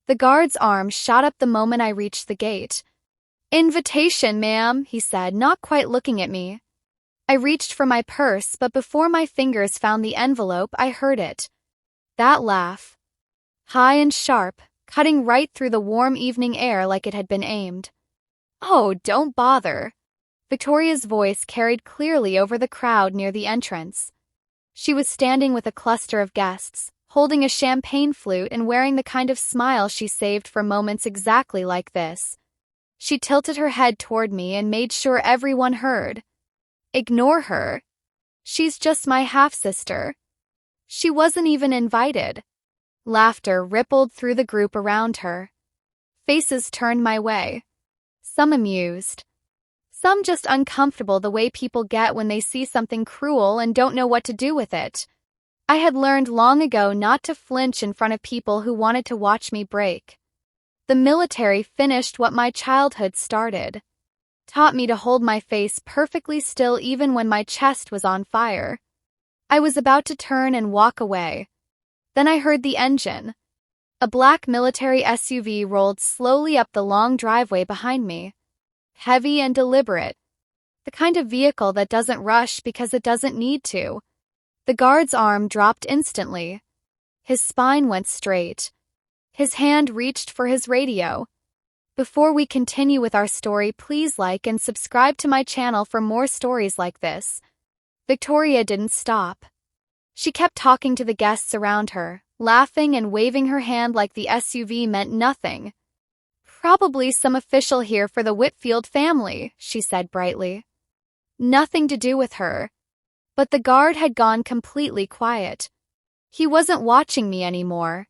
The guard's arm shot up the moment I reached the gate. "Invitation, ma'am," he said, not quite looking at me. I reached for my purse, but before my fingers found the envelope, I heard it. That laugh. High and sharp, cutting right through the warm evening air like it had been aimed. "Oh, don't bother." Victoria's voice carried clearly over the crowd near the entrance. She was standing with a cluster of guests, holding a champagne flute and wearing the kind of smile she saved for moments exactly like this. She tilted her head toward me and made sure everyone heard. "Ignore her. She's just my half-sister. She wasn't even invited." Laughter rippled through the group around her. Faces turned my way. Some amused. Some just uncomfortable the way people get when they see something cruel and don't know what to do with it. I had learned long ago not to flinch in front of people who wanted to watch me break. The military finished what my childhood started. Taught me to hold my face perfectly still even when my chest was on fire. I was about to turn and walk away. Then I heard the engine. A black military SUV rolled slowly up the long driveway behind me. Heavy and deliberate. The kind of vehicle that doesn't rush because it doesn't need to. The guard's arm dropped instantly. His spine went straight. His hand reached for his radio. Before we continue with our story, please like and subscribe to my channel for more stories like this. Victoria didn't stop. She kept talking to the guests around her, laughing and waving her hand like the SUV meant nothing. "Probably some official here for the Whitfield family," she said brightly. Nothing to do with her. But the guard had gone completely quiet. He wasn't watching me anymore.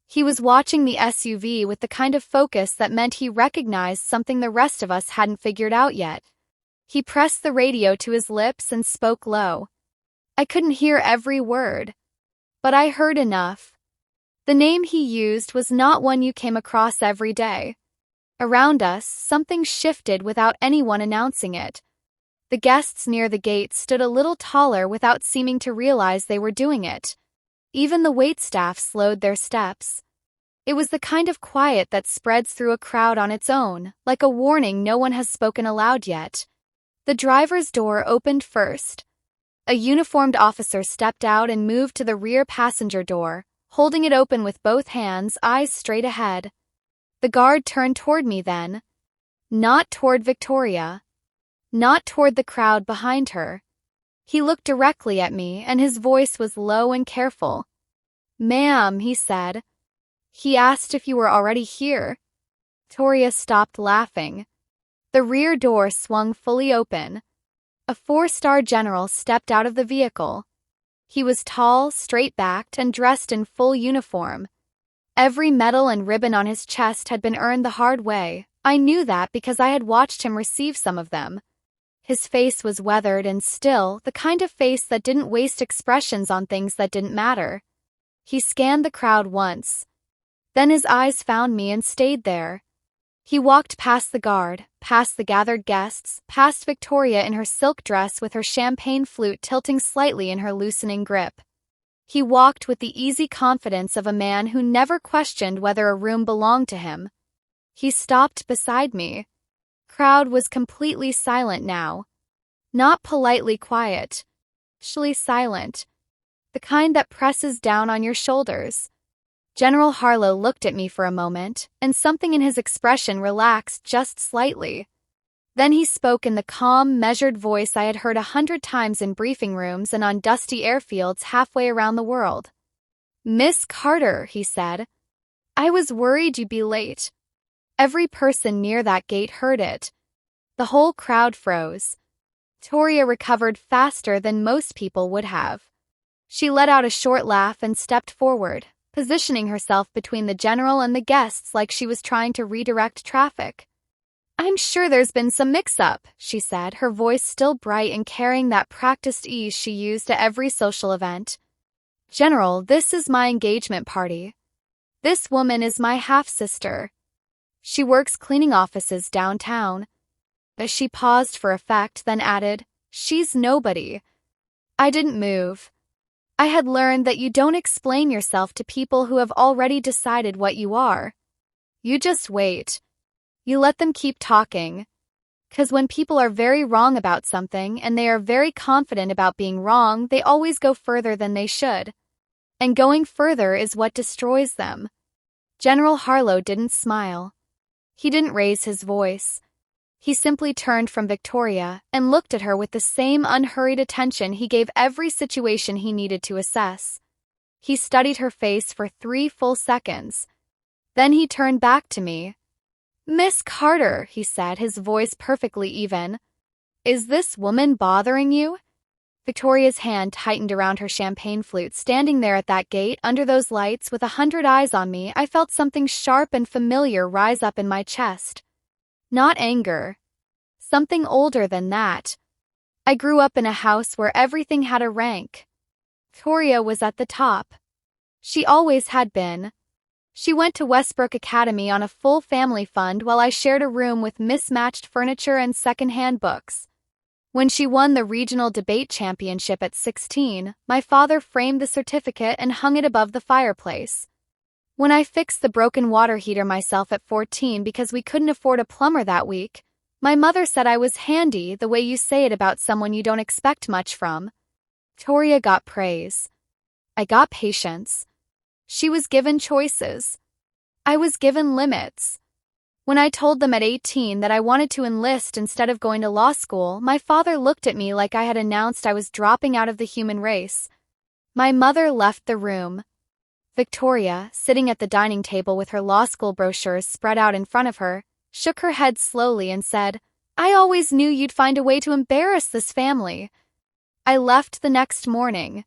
He was watching the SUV with the kind of focus that meant he recognized something the rest of us hadn't figured out yet. He pressed the radio to his lips and spoke low. I couldn't hear every word, but I heard enough. The name he used was not one you came across every day. Around us, something shifted without anyone announcing it. The guests near the gate stood a little taller without seeming to realize they were doing it. Even the waitstaff slowed their steps. It was the kind of quiet that spreads through a crowd on its own, like a warning no one has spoken aloud yet. The driver's door opened first. A uniformed officer stepped out and moved to the rear passenger door, holding it open with both hands, eyes straight ahead. The guard turned toward me then. Not toward Victoria. Not toward the crowd behind her. He looked directly at me, and his voice was low and careful. "Ma'am," he said. "He asked if you were already here." Victoria stopped laughing. The rear door swung fully open. A 4-star general stepped out of the vehicle. He was tall, straight-backed, and dressed in full uniform. Every medal and ribbon on his chest had been earned the hard way. I knew that because I had watched him receive some of them. His face was weathered and still, the kind of face that didn't waste expressions on things that didn't matter. He scanned the crowd once. Then his eyes found me and stayed there. He walked past the guard, past the gathered guests, past Victoria in her silk dress with her champagne flute tilting slightly in her loosening grip. He walked with the easy confidence of a man who never questioned whether a room belonged to him. He stopped beside me. Crowd was completely silent now. Not politely quiet. Actually silent. The kind that presses down on your shoulders. General Harlow looked at me for a moment, and something in his expression relaxed just slightly. Then he spoke in the calm, measured voice I had heard 100 times in briefing rooms and on dusty airfields halfway around the world. "Miss Carter," he said, "I was worried you'd be late." Every person near that gate heard it. The whole crowd froze. Victoria recovered faster than most people would have. She let out a short laugh and stepped forward, positioning herself between the general and the guests like she was trying to redirect traffic. "I'm sure there's been some mix-up," she said, her voice still bright and carrying that practiced ease she used at every social event. "General, this is my engagement party. This woman is my half-sister. She works cleaning offices downtown." She paused for effect, then added, "She's nobody." I didn't move. I had learned that you don't explain yourself to people who have already decided what you are. You just wait. You let them keep talking. 'Cause when people are very wrong about something and they are very confident about being wrong, they always go further than they should. And going further is what destroys them. General Harlow didn't smile. He didn't raise his voice. He simply turned from Victoria and looked at her with the same unhurried attention he gave every situation he needed to assess. He studied her face for 3 full seconds. Then he turned back to me. "Miss Carter," he said, his voice perfectly even. "Is this woman bothering you?" Victoria's hand tightened around her champagne flute. Standing there at that gate, under those lights, with 100 eyes on me, I felt something sharp and familiar rise up in my chest. Not anger. Something older than that. I grew up in a house where everything had a rank. Victoria was at the top. She always had been. She went to Westbrook Academy on a full family fund while I shared a room with mismatched furniture and second-hand books. When she won the regional debate championship at 16, my father framed the certificate and hung it above the fireplace. When I fixed the broken water heater myself at 14 because we couldn't afford a plumber that week, my mother said I was handy, the way you say it about someone you don't expect much from. Victoria got praise. I got patience. She was given choices. I was given limits. When I told them at 18 that I wanted to enlist instead of going to law school, my father looked at me like I had announced I was dropping out of the human race. My mother left the room. Victoria, sitting at the dining table with her law school brochures spread out in front of her, shook her head slowly and said, "I always knew you'd find a way to embarrass this family." I left the next morning.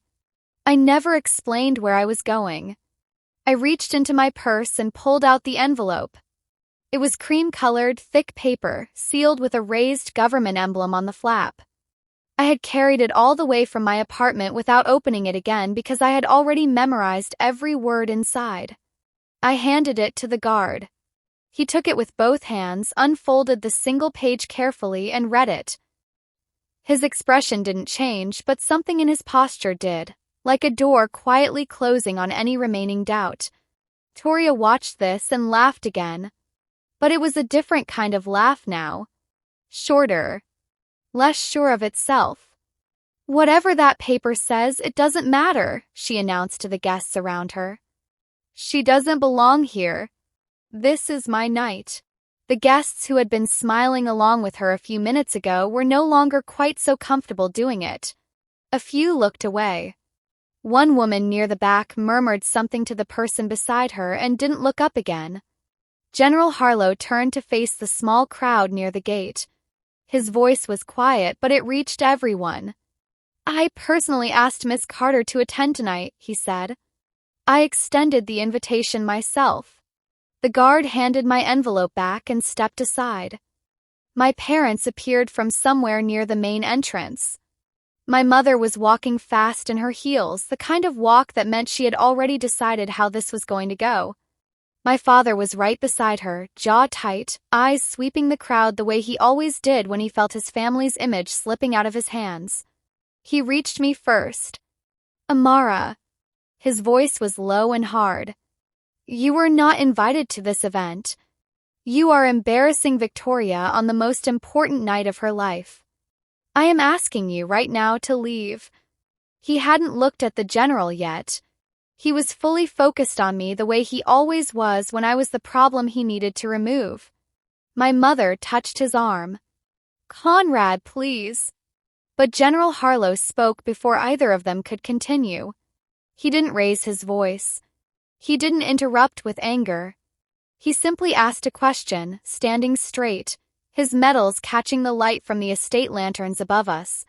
I never explained where I was going. I reached into my purse and pulled out the envelope. It was cream-colored, thick paper, sealed with a raised government emblem on the flap. I had carried it all the way from my apartment without opening it again because I had already memorized every word inside. I handed it to the guard. He took it with both hands, unfolded the single page carefully, and read it. His expression didn't change, but something in his posture did, like a door quietly closing on any remaining doubt. Victoria watched this and laughed again. But it was a different kind of laugh now. Shorter. Less sure of itself. "Whatever that paper says, it doesn't matter," she announced to the guests around her. "She doesn't belong here. This is my night." The guests who had been smiling along with her a few minutes ago were no longer quite so comfortable doing it. A few looked away. One woman near the back murmured something to the person beside her and didn't look up again. General Harlow turned to face the small crowd near the gate. His voice was quiet, but it reached everyone. "I personally asked Miss Carter to attend tonight," he said. "I extended the invitation myself." The guard handed my envelope back and stepped aside. My parents appeared from somewhere near the main entrance. My mother was walking fast in her heels, the kind of walk that meant she had already decided how this was going to go. My father was right beside her, jaw tight, eyes sweeping the crowd the way he always did when he felt his family's image slipping out of his hands. He reached me first. "Amara." His voice was low and hard. "You were not invited to this event. You are embarrassing Victoria on the most important night of her life. I am asking you right now to leave." He hadn't looked at the general yet. He was fully focused on me the way he always was when I was the problem he needed to remove. My mother touched his arm. "Conrad, please." But General Harlow spoke before either of them could continue. He didn't raise his voice. He didn't interrupt with anger. He simply asked a question, standing straight, his medals catching the light from the estate lanterns above us.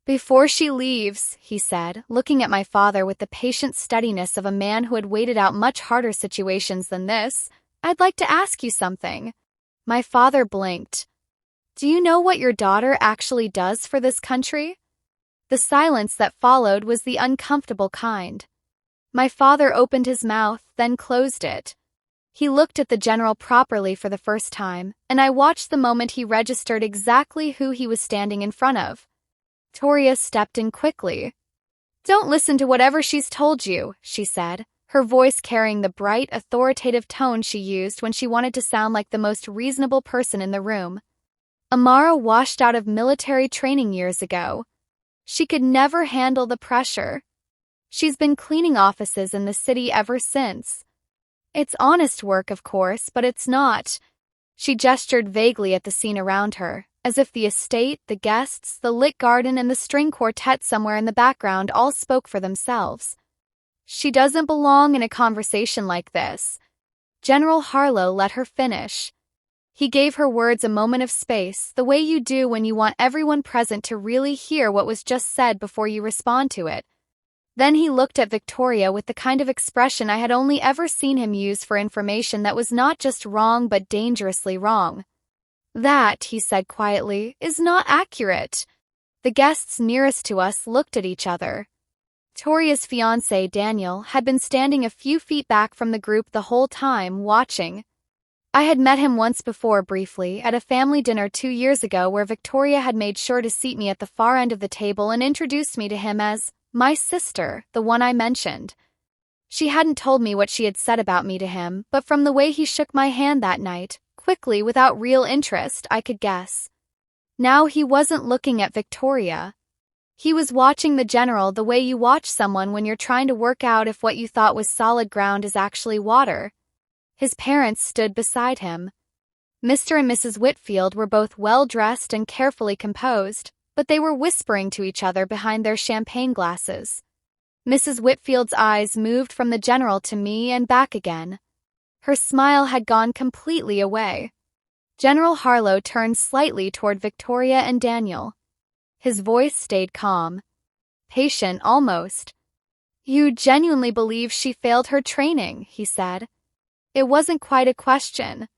"Before she leaves," he said, looking at my father with the patient steadiness of a man who had waited out much harder situations than this, "I'd like to ask you something." My father blinked. "Do you know what your daughter actually does for this country?" The silence that followed was the uncomfortable kind. My father opened his mouth, then closed it. He looked at the general properly for the first time, and I watched the moment he registered exactly who he was standing in front of. Victoria stepped in quickly. Don't listen to whatever she's told you, she said, her voice carrying the bright, authoritative tone she used when she wanted to sound like the most reasonable person in the room. Amara washed out of military training years ago. She could never handle the pressure. She's been cleaning offices in the city ever since. It's honest work, of course, but it's not. She gestured vaguely at the scene around her, as if the estate, the guests, the lit garden, and the string quartet somewhere in the background all spoke for themselves. She doesn't belong in a conversation like this. General Harlow let her finish. He gave her words a moment of space, the way you do when you want everyone present to really hear what was just said before you respond to it. Then he looked at Victoria with the kind of expression I had only ever seen him use for information that was not just wrong but dangerously wrong. That, he said quietly, is not accurate. The guests nearest to us looked at each other. Victoria's fiancé, Daniel, had been standing a few feet back from the group the whole time, watching. I had met him once before briefly at a family dinner 2 years ago where Victoria had made sure to seat me at the far end of the table and introduced me to him as my sister, the one I mentioned. She hadn't told me what she had said about me to him, but from the way he shook my hand that night, quickly, without real interest, I could guess. Now he wasn't looking at Victoria. He was watching the general the way you watch someone when you're trying to work out if what you thought was solid ground is actually water. His parents stood beside him. Mr. and Mrs. Whitfield were both well-dressed and carefully composed, but they were whispering to each other behind their champagne glasses. Mrs. Whitfield's eyes moved from the general to me and back again. Her smile had gone completely away. General Harlow turned slightly toward Victoria and Daniel. His voice stayed calm. Patient, almost. You genuinely believe she failed her training, he said. It wasn't quite a question.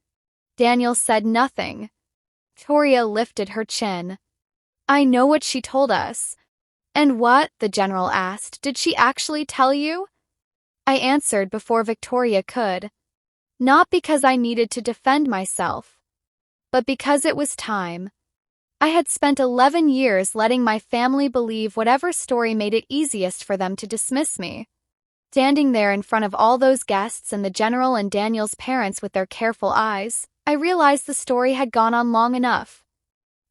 Daniel said nothing. Victoria lifted her chin. I know what she told us. And what, the general asked, did she actually tell you? I answered before Victoria could. Not because I needed to defend myself, but because it was time. I had spent 11 years letting my family believe whatever story made it easiest for them to dismiss me. Standing there in front of all those guests and the general and Daniel's parents with their careful eyes, I realized the story had gone on long enough.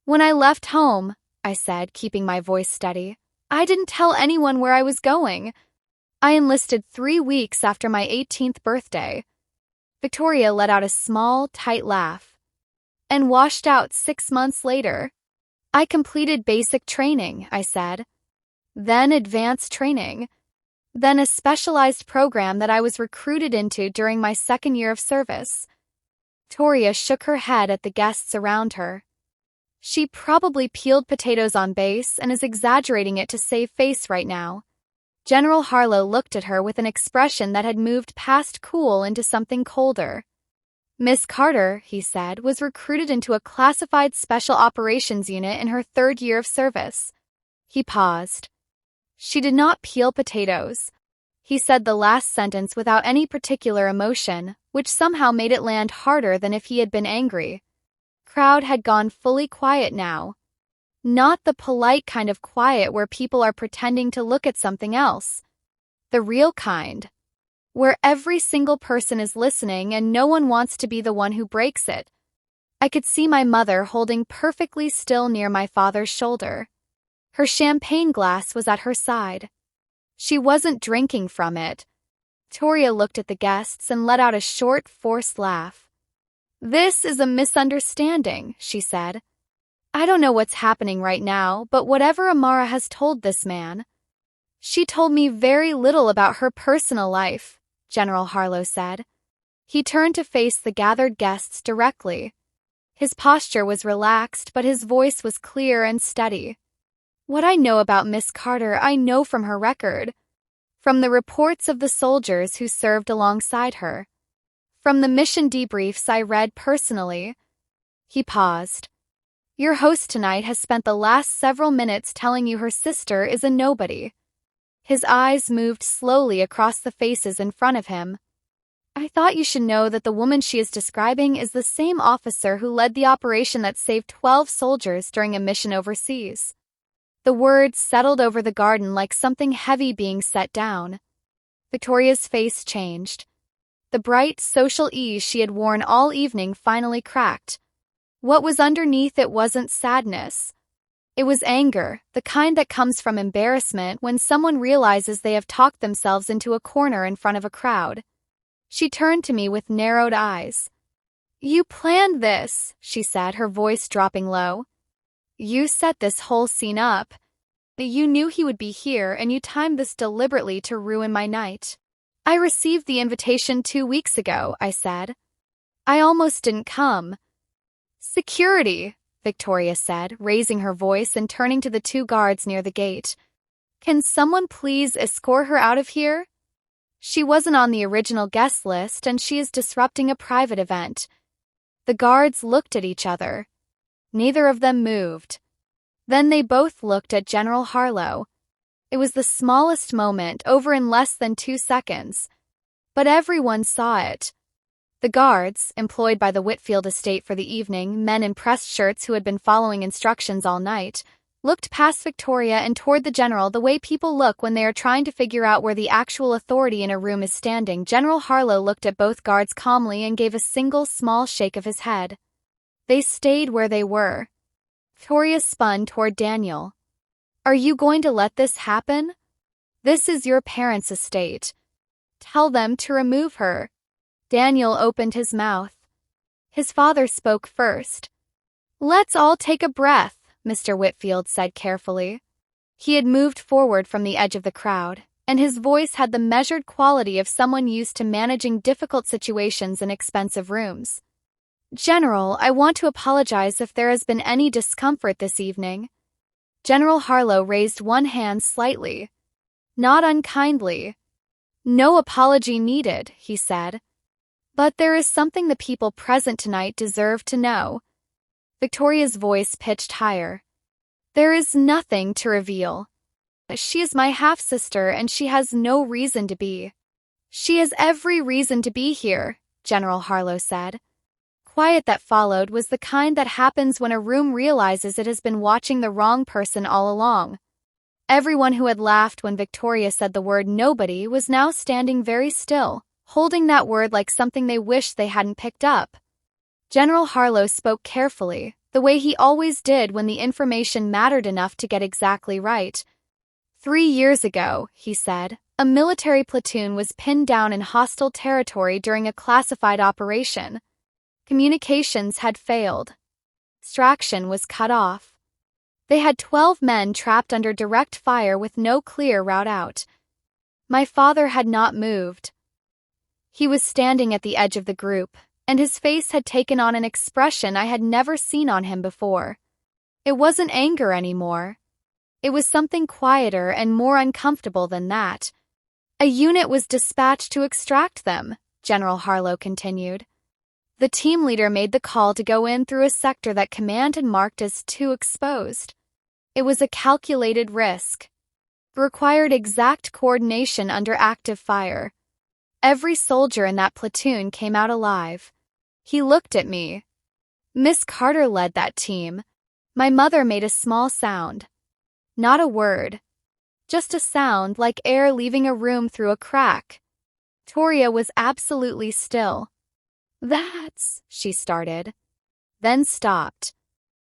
When I left home, I said, keeping my voice steady, I didn't tell anyone where I was going. I enlisted 3 weeks after my 18th birthday. Victoria let out a small, tight laugh. And washed out 6 months later. I completed basic training, I said. Then advanced training. Then a specialized program that I was recruited into during my 2nd year of service. Victoria shook her head at the guests around her. She probably peeled potatoes on base and is exaggerating it to save face right now. General Harlow looked at her with an expression that had moved past cool into something colder. Miss Carter, he said, was recruited into a classified special operations unit in her 3rd year of service. He paused. She did not peel potatoes. He said the last sentence without any particular emotion, which somehow made it land harder than if he had been angry. Crowd had gone fully quiet now. Not the polite kind of quiet where people are pretending to look at something else. The real kind. Where every single person is listening and no one wants to be the one who breaks it. I could see my mother holding perfectly still near my father's shoulder. Her champagne glass was at her side. She wasn't drinking from it. Victoria looked at the guests and let out a short, forced laugh. This is a misunderstanding, she said. I don't know what's happening right now, but whatever Amara has told this man. She told me very little about her personal life, General Harlow said. He turned to face the gathered guests directly. His posture was relaxed, but his voice was clear and steady. What I know about Miss Carter, I know from her record. From the reports of the soldiers who served alongside her. From the mission debriefs I read personally. He paused. Your host tonight has spent the last several minutes telling you her sister is a nobody. His eyes moved slowly across the faces in front of him. I thought you should know that the woman she is describing is the same officer who led the operation that saved 12 soldiers during a mission overseas. The words settled over the garden like something heavy being set down. Victoria's face changed. The bright, social ease she had worn all evening finally cracked. What was underneath it wasn't sadness. It was anger, the kind that comes from embarrassment when someone realizes they have talked themselves into a corner in front of a crowd. She turned to me with narrowed eyes. "You planned this," she said, her voice dropping low. "You set this whole scene up. You knew he would be here, and you timed this deliberately to ruin my night." "I received the invitation 2 weeks ago," I said. "I almost didn't come." "Security," Victoria said, raising her voice and turning to the 2 guards near the gate. "Can someone please escort her out of here? She wasn't on the original guest list, and she is disrupting a private event." The guards looked at each other. Neither of them moved. Then they both looked at General Harlow. It was the smallest moment, over in less than 2 seconds. But everyone saw it. The guards, employed by the Whitfield estate for the evening, men in pressed shirts who had been following instructions all night, looked past Victoria and toward the general the way people look when they are trying to figure out where the actual authority in a room is standing. General Harlow looked at both guards calmly and gave a single small shake of his head. They stayed where they were. Victoria spun toward Daniel. "Are you going to let this happen? This is your parents' estate. Tell them to remove her." Daniel opened his mouth. His father spoke first. "Let's all take a breath," Mr. Whitfield said carefully. He had moved forward from the edge of the crowd, and his voice had the measured quality of someone used to managing difficult situations in expensive rooms. "General, I want to apologize if there has been any discomfort this evening." General Harlow raised one hand slightly. Not unkindly. "No apology needed," he said. "But there is something the people present tonight deserve to know." Victoria's voice pitched higher. "There is nothing to reveal. She is my half-sister, and she has no reason to be." "She has every reason to be here," General Harlow said. Quiet that followed was the kind that happens when a room realizes it has been watching the wrong person all along. Everyone who had laughed when Victoria said the word nobody was now standing very still, holding that word like something they wished they hadn't picked up. General Harlow spoke carefully, the way he always did when the information mattered enough to get exactly right. 3 years ago, he said, a military platoon was pinned down in hostile territory during a classified operation. Communications had failed. Extraction was cut off. They had 12 men trapped under direct fire with no clear route out. My father had not moved. He was standing at the edge of the group, and his face had taken on an expression I had never seen on him before. It wasn't anger anymore. It was something quieter and more uncomfortable than that. "A unit was dispatched to extract them," General Harlow continued. "The team leader made the call to go in through a sector that command had marked as too exposed. It was a calculated risk. It required exact coordination under active fire. Every soldier in that platoon came out alive." He looked at me. "Miss Carter led that team." My mother made a small sound. Not a word. Just a sound like air leaving a room through a crack. Victoria was absolutely still. "That's," she started, then stopped.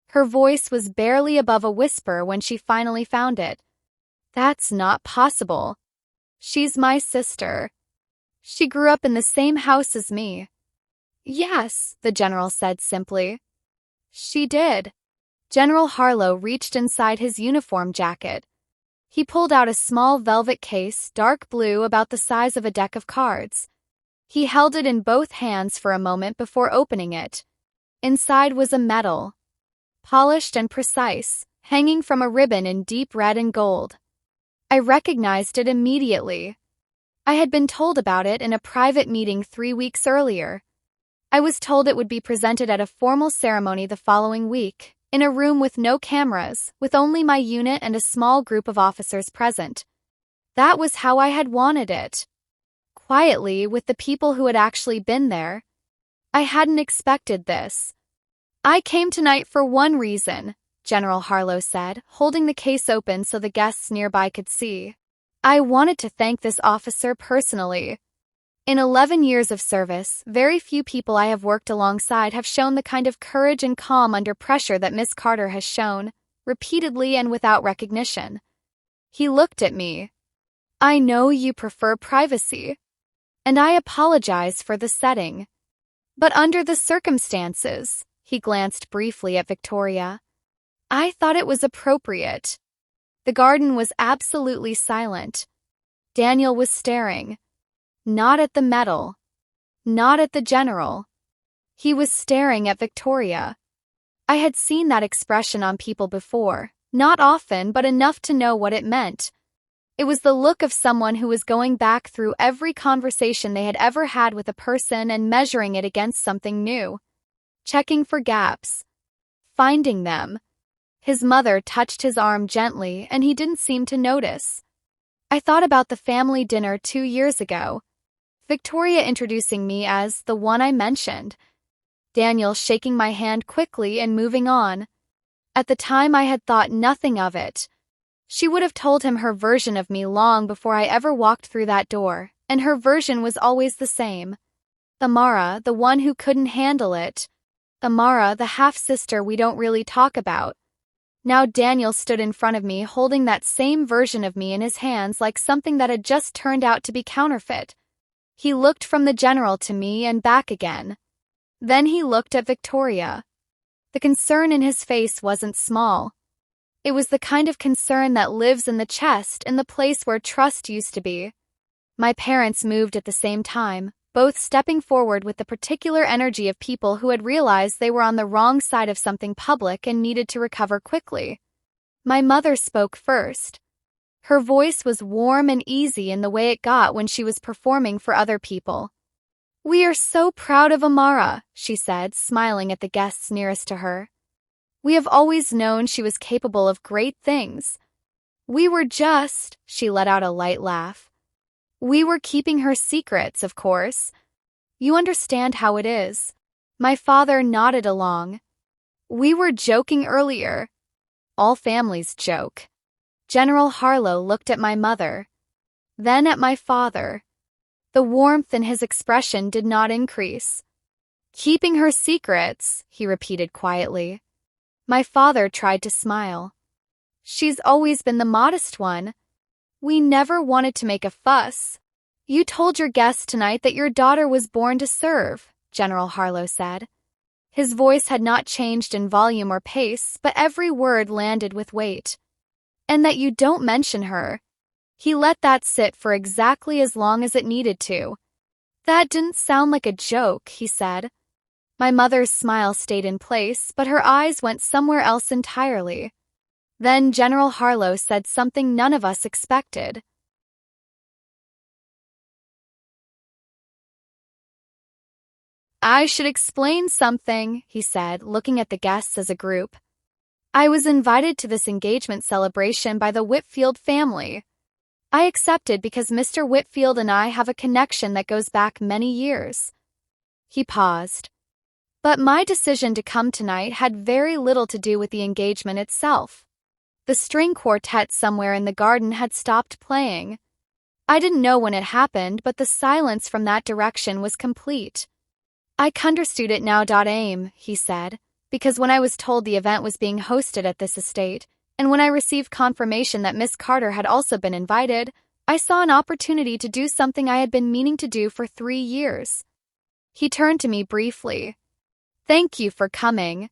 Her voice was barely above a whisper when she finally found it. "That's not possible. She's my sister. She grew up in the same house as me." "Yes," the general said simply. "She did." General Harlow reached inside his uniform jacket. He pulled out a small velvet case, dark blue, about the size of a deck of cards. He held it in both hands for a moment before opening it. Inside was a medal, polished and precise, hanging from a ribbon in deep red and gold. I recognized it immediately. I had been told about it in a private meeting 3 weeks earlier. I was told it would be presented at a formal ceremony the following week, in a room with no cameras, with only my unit and a small group of officers present. That was how I had wanted it. Quietly, with the people who had actually been there. I hadn't expected this. "I came tonight for one reason," General Harlow said, holding the case open so the guests nearby could see. I wanted to thank this officer personally. In 11 years of service, very few people I have worked alongside have shown the kind of courage and calm under pressure that Miss Carter has shown, repeatedly and without recognition. He looked at me. I know you prefer privacy. And I apologize for the setting. But under the circumstances, he glanced briefly at Victoria. I thought it was appropriate. The garden was absolutely silent. Daniel was staring. Not at the medal. Not at the general. He was staring at Victoria. I had seen that expression on people before, not often but enough to know what it meant. It was the look of someone who was going back through every conversation they had ever had with a person and measuring it against something new. Checking for gaps. Finding them. His mother touched his arm gently and he didn't seem to notice. I thought about the family dinner 2 years ago. Victoria introducing me as the one I mentioned. Daniel shaking my hand quickly and moving on. At the time I had thought nothing of it. She would have told him her version of me long before I ever walked through that door, and her version was always the same. Amara, the one who couldn't handle it. Amara, the half-sister we don't really talk about. Now Daniel stood in front of me holding that same version of me in his hands like something that had just turned out to be counterfeit. He looked from the general to me and back again. Then he looked at Victoria. The concern in his face wasn't small. It was the kind of concern that lives in the chest, in the place where trust used to be. My parents moved at the same time, both stepping forward with the particular energy of people who had realized they were on the wrong side of something public and needed to recover quickly. My mother spoke first. Her voice was warm and easy in the way it got when she was performing for other people. We are so proud of Amara, she said, smiling at the guests nearest to her. We have always known she was capable of great things. We were just, she let out a light laugh. We were keeping her secrets, of course. You understand how it is. My father nodded along. We were joking earlier. All families joke. General Harlow looked at my mother. Then at my father. The warmth in his expression did not increase. Keeping her secrets, he repeated quietly. My father tried to smile. She's always been the modest one. We never wanted to make a fuss. You told your guests tonight that your daughter was born to serve, General Harlow said. His voice had not changed in volume or pace, but every word landed with weight. And that you don't mention her. He let that sit for exactly as long as it needed to. That didn't sound like a joke, he said. My mother's smile stayed in place, but her eyes went somewhere else entirely. Then General Harlow said something none of us expected. I should explain something, he said, looking at the guests as a group. I was invited to this engagement celebration by the Whitfield family. I accepted because Mr. Whitfield and I have a connection that goes back many years. He paused. But my decision to come tonight had very little to do with the engagement itself. The string quartet somewhere in the garden had stopped playing. I didn't know when it happened, but the silence from that direction was complete. I understood it now. Aim, he said, because when I was told the event was being hosted at this estate, and when I received confirmation that Miss Carter had also been invited, I saw an opportunity to do something I had been meaning to do for 3 years. He turned to me briefly. Thank you for coming.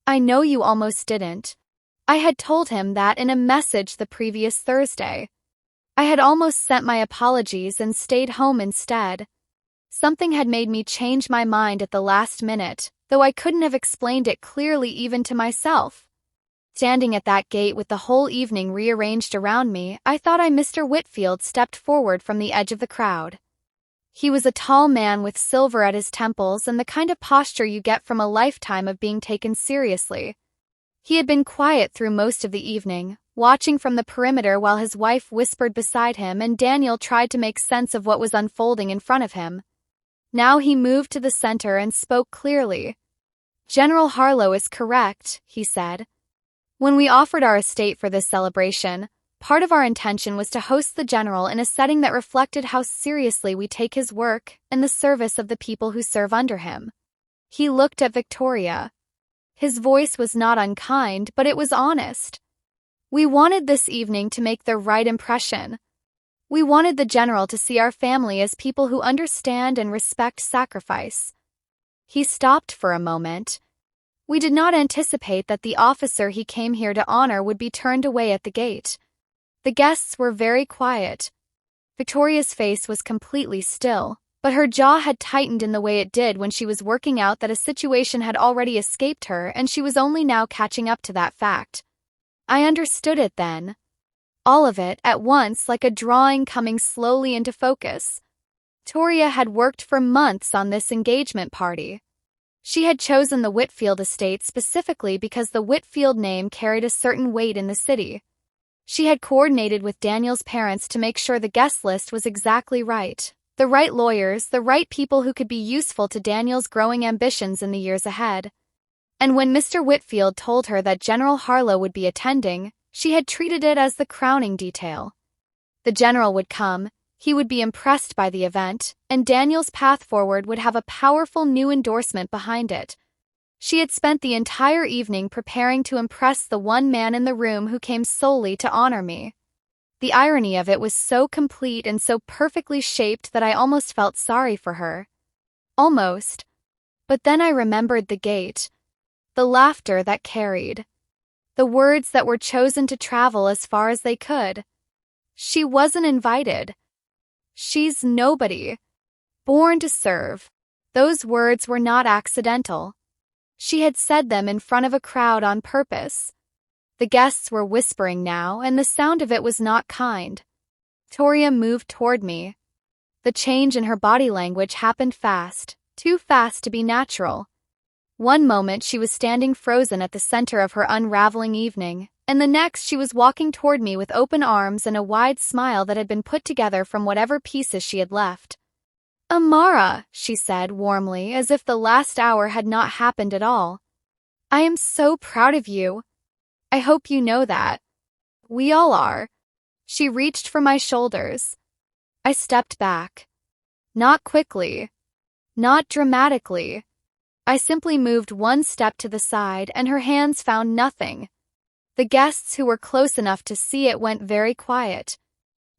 I know you almost didn't. I had told him that in a message the previous Thursday. I had almost sent my apologies and stayed home instead. Something had made me change my mind at the last minute, though I couldn't have explained it clearly even to myself. Standing at that gate with the whole evening rearranged around me, I thought Mr. Whitfield stepped forward from the edge of the crowd. He was a tall man with silver at his temples and the kind of posture you get from a lifetime of being taken seriously. He had been quiet through most of the evening, watching from the perimeter while his wife whispered beside him and Daniel tried to make sense of what was unfolding in front of him. Now he moved to the center and spoke clearly. General Harlow is correct, he said. When we offered our estate for this celebration, part of our intention was to host the general in a setting that reflected how seriously we take his work and the service of the people who serve under him. He looked at Victoria. His voice was not unkind, but it was honest. We wanted this evening to make the right impression. We wanted the general to see our family as people who understand and respect sacrifice. He stopped for a moment. We did not anticipate that the officer he came here to honor would be turned away at the gate. The guests were very quiet. Victoria's face was completely still, but her jaw had tightened in the way it did when she was working out that a situation had already escaped her and she was only now catching up to that fact. I understood it then. All of it, at once, like a drawing coming slowly into focus. Victoria had worked for months on this engagement party. She had chosen the Whitfield estate specifically because the Whitfield name carried a certain weight in the city. She had coordinated with Daniel's parents to make sure the guest list was exactly right. The right lawyers, the right people who could be useful to Daniel's growing ambitions in the years ahead. And when Mr. Whitfield told her that General Harlow would be attending, she had treated it as the crowning detail. The general would come, he would be impressed by the event, and Daniel's path forward would have a powerful new endorsement behind it. She had spent the entire evening preparing to impress the one man in the room who came solely to honor me. The irony of it was so complete and so perfectly shaped that I almost felt sorry for her. Almost. But then I remembered the gate. The laughter that carried. The words that were chosen to travel as far as they could. She wasn't invited. She's nobody. Born to serve. Those words were not accidental. She had said them in front of a crowd on purpose. The guests were whispering now, and the sound of it was not kind. Victoria moved toward me. The change in her body language happened fast, too fast to be natural. One moment she was standing frozen at the center of her unraveling evening, and the next she was walking toward me with open arms and a wide smile that had been put together from whatever pieces she had left. "Amara," she said warmly, as if the last hour had not happened at all. "I am so proud of you. I hope you know that. We all are." She reached for my shoulders. I stepped back. Not quickly. Not dramatically. I simply moved one step to the side and her hands found nothing. The guests who were close enough to see it went very quiet.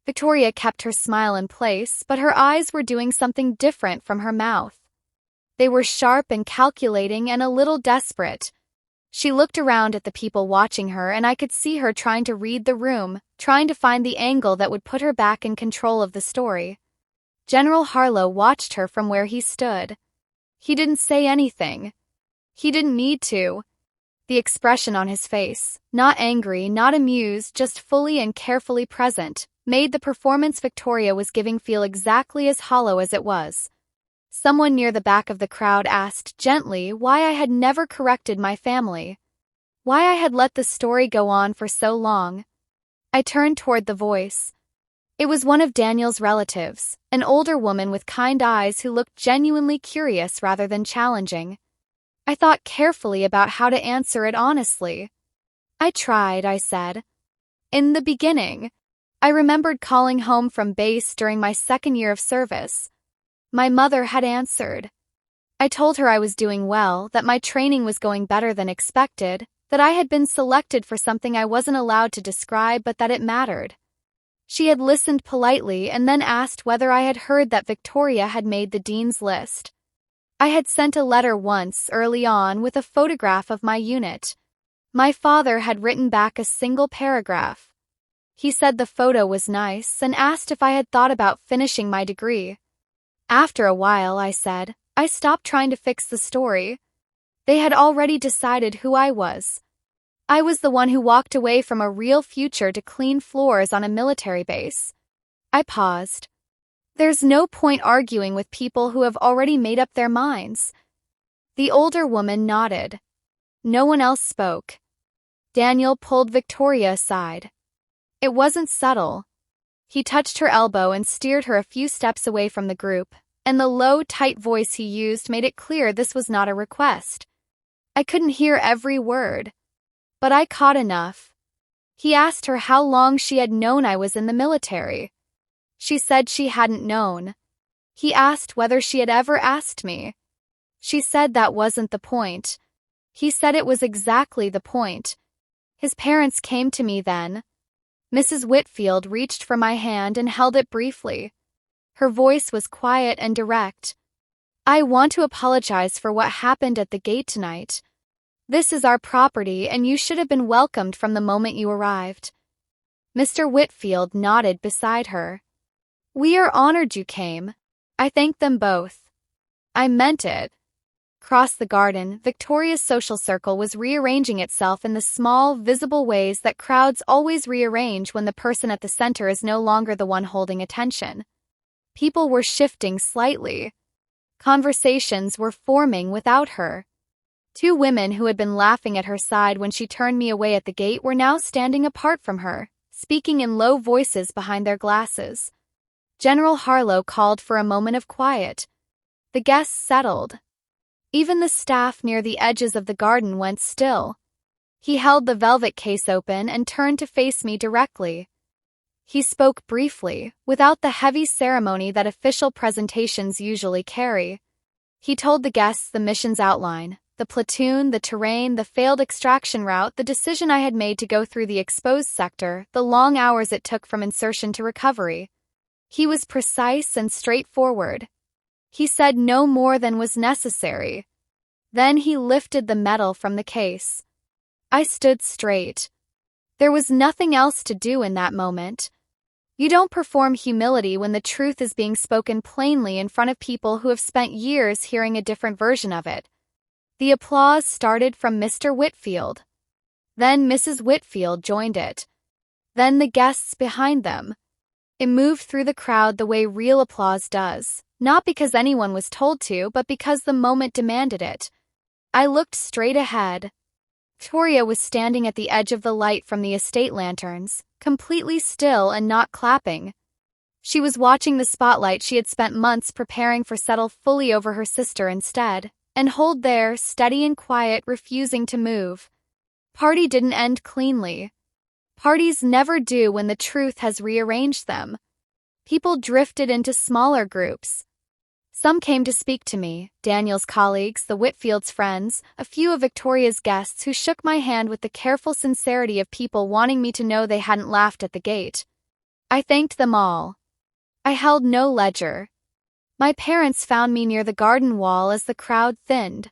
Victoria kept her smile in place, but her eyes were doing something different from her mouth. They were sharp and calculating and a little desperate. She looked around at the people watching her and I could see her trying to read the room, trying to find the angle that would put her back in control of the story. General Harlow watched her from where he stood. He didn't say anything. He didn't need to. The expression on his face, not angry, not amused, just fully and carefully present, made the performance Victoria was giving feel exactly as hollow as it was. Someone near the back of the crowd asked gently why I had never corrected my family. Why I had let the story go on for so long. I turned toward the voice. It was one of Daniel's relatives, an older woman with kind eyes who looked genuinely curious rather than challenging. I thought carefully about how to answer it honestly. "I tried," I said. "In the beginning. I remembered calling home from base during my second year of service. My mother had answered. I told her I was doing well, that my training was going better than expected, that I had been selected for something I wasn't allowed to describe but that it mattered. She had listened politely and then asked whether I had heard that Victoria had made the dean's list. I had sent a letter once, early on, with a photograph of my unit. My father had written back a single paragraph. He said the photo was nice and asked if I had thought about finishing my degree. After a while, I said, I stopped trying to fix the story. They had already decided who I was. I was the one who walked away from a real future to clean floors on a military base. I paused. There's no point arguing with people who have already made up their minds. The older woman nodded. No one else spoke. Daniel pulled Victoria aside. It wasn't subtle. He touched her elbow and steered her a few steps away from the group, and the low, tight voice he used made it clear this was not a request. I couldn't hear every word. but I caught enough. He asked her how long she had known I was in the military. She said she hadn't known. He asked whether she had ever asked me. She said that wasn't the point. He said it was exactly the point. His parents came to me then. Mrs. Whitfield reached for my hand and held it briefly. Her voice was quiet and direct. I want to apologize for what happened at the gate tonight. This is our property and you should have been welcomed from the moment you arrived. Mr. Whitfield nodded beside her. We are honored you came. I thanked them both. I meant it. Across the garden, Victoria's social circle was rearranging itself in the small, visible ways that crowds always rearrange when the person at the center is no longer the one holding attention. People were shifting slightly. Conversations were forming without her. Two women who had been laughing at her side when she turned me away at the gate were now standing apart from her, speaking in low voices behind their glasses. General Harlow called for a moment of quiet. The guests settled. Even the staff near the edges of the garden went still. He held the velvet case open and turned to face me directly. He spoke briefly, without the heavy ceremony that official presentations usually carry. He told the guests the mission's outline, the platoon, the terrain, the failed extraction route, the decision I had made to go through the exposed sector, the long hours it took from insertion to recovery. He was precise and straightforward. He said no more than was necessary. Then he lifted the medal from the case. I stood straight. There was nothing else to do in that moment. You don't perform humility when the truth is being spoken plainly in front of people who have spent years hearing a different version of it. The applause started from Mr. Whitfield. Then Mrs. Whitfield joined it. Then the guests behind them. It moved through the crowd the way real applause does, not because anyone was told to, but because the moment demanded it. I looked straight ahead. Victoria was standing at the edge of the light from the estate lanterns, completely still and not clapping. She was watching the spotlight she had spent months preparing for settle fully over her sister instead, and hold there, steady and quiet, refusing to move. Party didn't end cleanly. Parties never do when the truth has rearranged them. People drifted into smaller groups. Some came to speak to me, Daniel's colleagues, the Whitfield's friends, a few of Victoria's guests who shook my hand with the careful sincerity of people wanting me to know they hadn't laughed at the gate. I thanked them all. I held no ledger. My parents found me near the garden wall as the crowd thinned.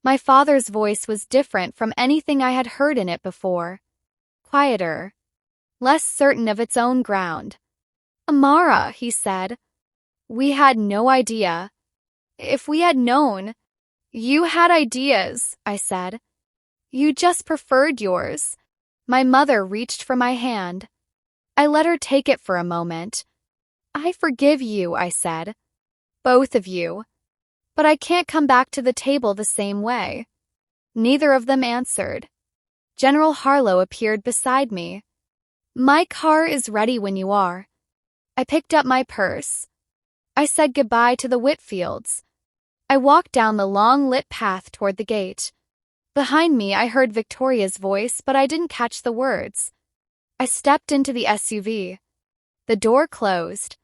My father's voice was different from anything I had heard in it before. Quieter. Less certain of its own ground. Amara, he said. We had no idea. If we had known. You had ideas, I said. You just preferred yours. My mother reached for my hand. I let her take it for a moment. I forgive you, I said. Both of you. But I can't come back to the table the same way. Neither of them answered. General Harlow appeared beside me. My car is ready when you are. I picked up my purse. I said goodbye to the Whitfields. I walked down the long lit path toward the gate. Behind me I heard Victoria's voice, but I didn't catch the words. I stepped into the SUV. The door closed.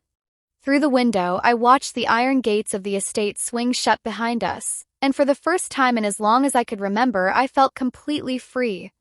Through the window I watched the iron gates of the estate swing shut behind us, and for the first time in as long as I could remember I felt completely free.